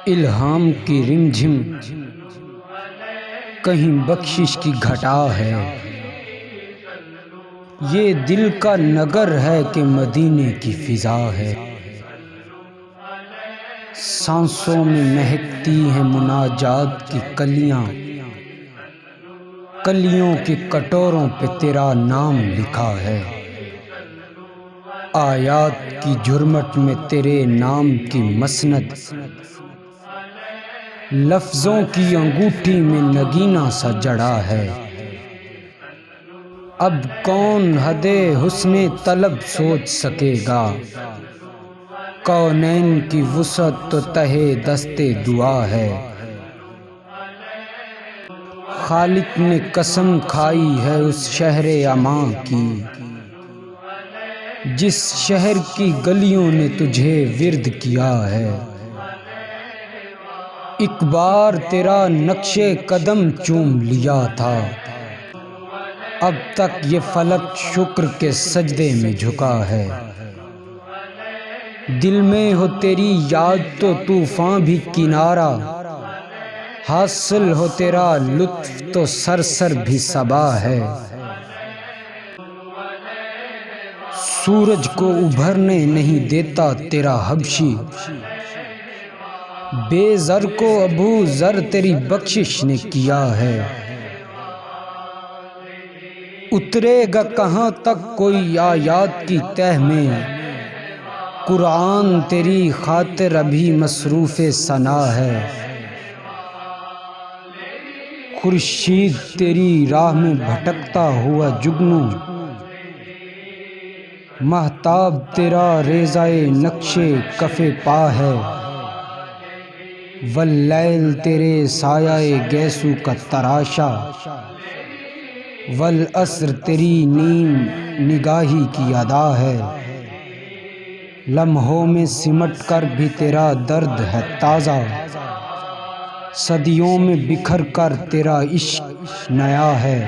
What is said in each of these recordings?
الہام کی رمجھم کہیں بخشش کی گھٹا ہے، یہ دل کا نگر ہے کہ مدینے کی فضا ہے۔ سانسوں میں مہکتی ہیں مناجات کی کلیاں، کلیوں کے کٹوروں پہ تیرا نام لکھا ہے۔ آیات کی جھرمٹ میں تیرے نام کی مسند، لفظوں کی انگوٹھی میں نگینہ سا جڑا ہے۔ اب کون حد حسن طلب سوچ سکے گا، کونین کی وسعت تو تہہ دست دعا ہے۔ خالق نے قسم کھائی ہے اس شہر امان کی، جس شہر کی گلیوں نے تجھے ورد کیا ہے۔ ایک بار تیرا نقش قدم چوم لیا تھا، اب تک یہ فلک شکر کے سجدے میں جھکا ہے۔ دل میں ہو تیری یاد تو طوفان بھی کنارہ، حاصل ہو تیرا لطف تو سرسر بھی صبا ہے۔ سورج کو ابھرنے نہیں دیتا تیرا حبشی، بے زر کو ابو ذر تیری بخشش نے کیا ہے۔ اترے گا کہاں تک کوئی آیات کی تہ میں، قرآن تیری خاطر ابھی مصروف ثنا ہے۔ خورشید تیری راہ میں بھٹکتا ہوا جگنو، مہتاب تیرا ریزۂ نقش کف پا ہے۔ واللیل تیرے سایہ گیسو کا تراشا، والعصر تیری نیم نگاہی کی ادا ہے۔ لمحوں میں سمٹ کر بھی تیرا درد ہے تازہ، صدیوں میں بکھر کر تیرا عشق نیا ہے۔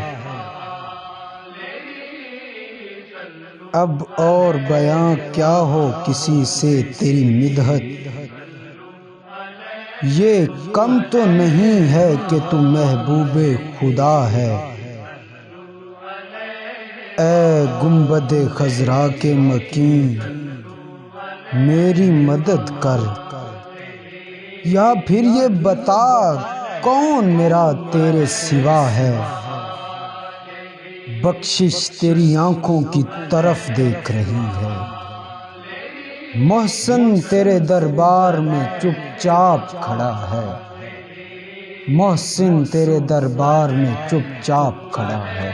اب اور بیاں کیا ہو کسی سے تیری مدحت، یہ کم تو نہیں ہے کہ تو محبوب خدا ہے۔ اے گنبد خضرا کے مکین میری مدد کر، یا پھر یہ بتا کون میرا تیرے سوا ہے۔ بخشش تیری آنکھوں کی طرف دیکھ رہی ہے، محسن تیرے دربار میں چپ چاپ کھڑا ہے۔ محسن تیرے دربار میں چپ چاپ کھڑا ہے۔